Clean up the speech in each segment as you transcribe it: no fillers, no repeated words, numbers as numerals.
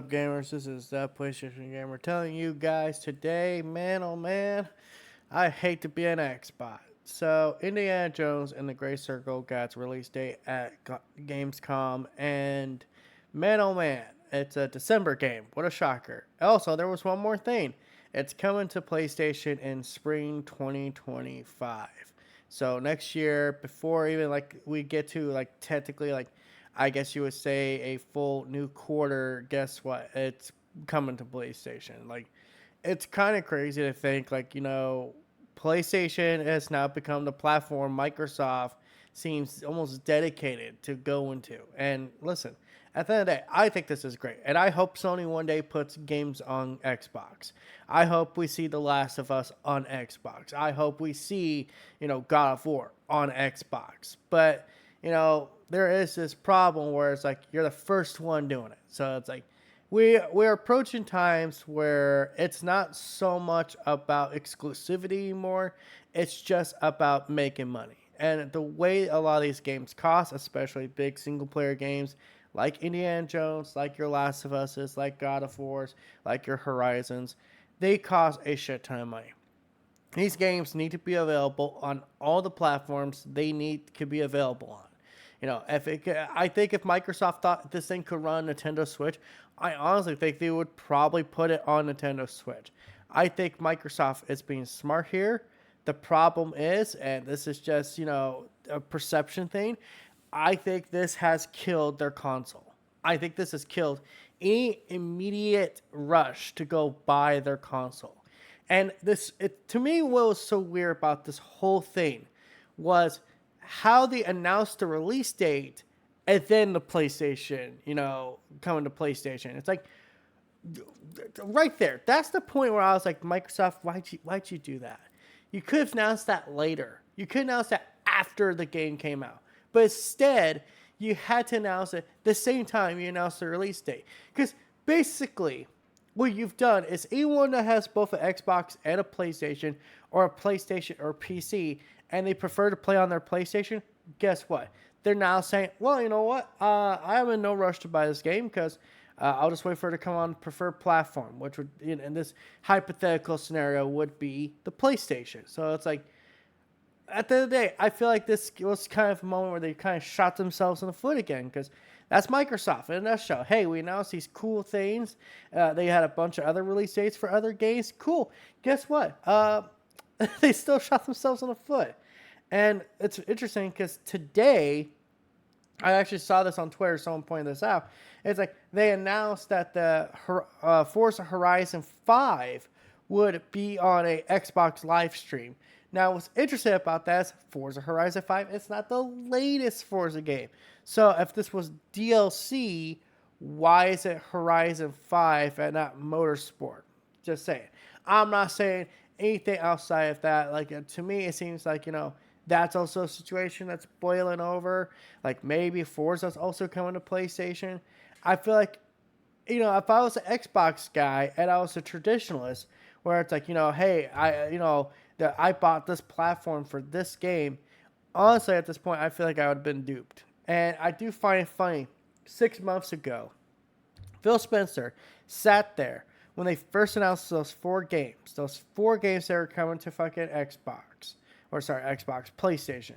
up, gamers? This is the PlayStation Gamer telling you guys today, man, oh man, I hate to be an Xbox. So, Indiana Jones and the Great Circle got its release date at Gamescom, and man, oh man, it's a December game. What a shocker. Also, there was one more thing. It's coming to PlayStation in spring 2025. So next year, before even like we get to like technically like I guess you would say a full new quarter, guess what? It's coming to PlayStation. Like it's kind of crazy to think like, PlayStation has now become the platform Microsoft seems almost dedicated to go into. And listen, at the end of the day, I think this is great. And I hope Sony one day puts games on Xbox. I hope we see The Last of Us on Xbox. I hope we see, God of War on Xbox. But, there is this problem where it's like you're the first one doing it. So it's like we're approaching times where it's not so much about exclusivity anymore. It's just about making money. And the way a lot of these games cost, especially big single player games like Indiana Jones, like your Last of Us, like God of Wars, like your Horizons, they cost a shit ton of money. These games need to be available on all the platforms they need to be available on. I think if Microsoft thought this thing could run Nintendo Switch, I honestly think they would probably put it on Nintendo Switch. I think Microsoft is being smart here. The problem is, and this is just, a perception thing, I think this has killed their console. I think this has killed any immediate rush to go buy their console. And to me, what was so weird about this whole thing was how they announced the release date and then the PlayStation, coming to PlayStation. It's like right there. That's the point where I was like, Microsoft, why'd you do that? You could have announced that later. You could announce that after the game came out. But instead, you had to announce it the same time you announced the release date. Because basically, what you've done is anyone that has both an Xbox and a PlayStation, or a PlayStation or a PC, and they prefer to play on their PlayStation, guess what? They're now saying, well, you know what? I'm in no rush to buy this game because I'll just wait for it to come on preferred platform, which would, in this hypothetical scenario, would be the PlayStation. So it's like, at the end of the day, I feel like this was kind of a moment where they kind of shot themselves in the foot again because that's Microsoft in a nutshell. Hey, we announced these cool things. They had a bunch of other release dates for other games. Cool. Guess what? They still shot themselves in the foot. And it's interesting because today, I actually saw this on Twitter. Someone pointed this out. It's like they announced that the Forza Horizon 5 would be on a Xbox live stream. Now, what's interesting about that is Forza Horizon 5, it's not the latest Forza game. So if this was DLC, why is it Horizon 5 and not Motorsport? Just saying. I'm not saying anything outside of that. Like, to me, it seems like, that's also a situation that's boiling over. Like, maybe Forza's also coming to PlayStation. I feel like, if I was an Xbox guy and I was a traditionalist, where it's like, hey, that I bought this platform for this game, honestly, at this point, I feel like I would have been duped. And I do find it funny. 6 months ago, Phil Spencer sat there when they first announced those four games that were coming to fucking Xbox, PlayStation.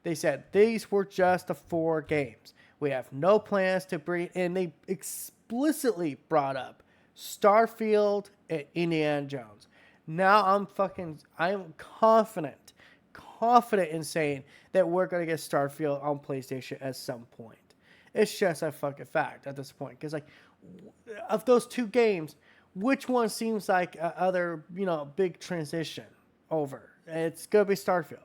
They said these were just the four games. We have no plans to bring, and they explicitly brought up Starfield and Indiana Jones. Now I'm confident in saying that we're going to get Starfield on PlayStation at some point. It's just a fucking fact at this point. Because, like, of those two games, which one seems like other, big transition over? It's going to be Starfield.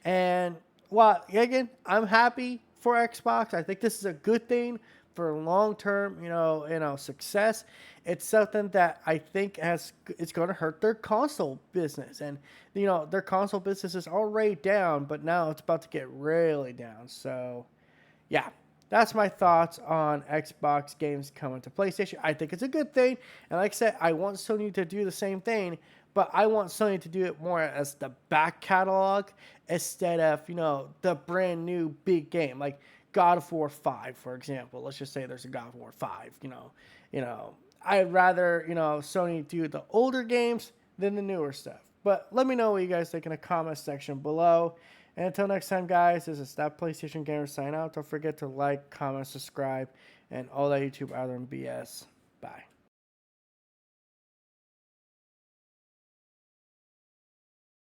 And, well, again, I'm happy for Xbox. I think this is a good thing for long-term, success. It's something that I think it's going to hurt their console business. And, their console business is already down, but now it's about to get really down. So, yeah, that's my thoughts on Xbox games coming to PlayStation. I think it's a good thing. And like I said, I want Sony to do the same thing, but I want Sony to do it more as the back catalog instead of, the brand new big game. Like, God of War 5, for example. Let's just say there's a God of War 5, I'd rather, Sony do the older games than the newer stuff. But let me know what you guys think in the comment section below. And until next time, guys, this is That PlayStation Gamer sign out. Don't forget to like, comment, subscribe, and all that YouTube other than BS. Bye.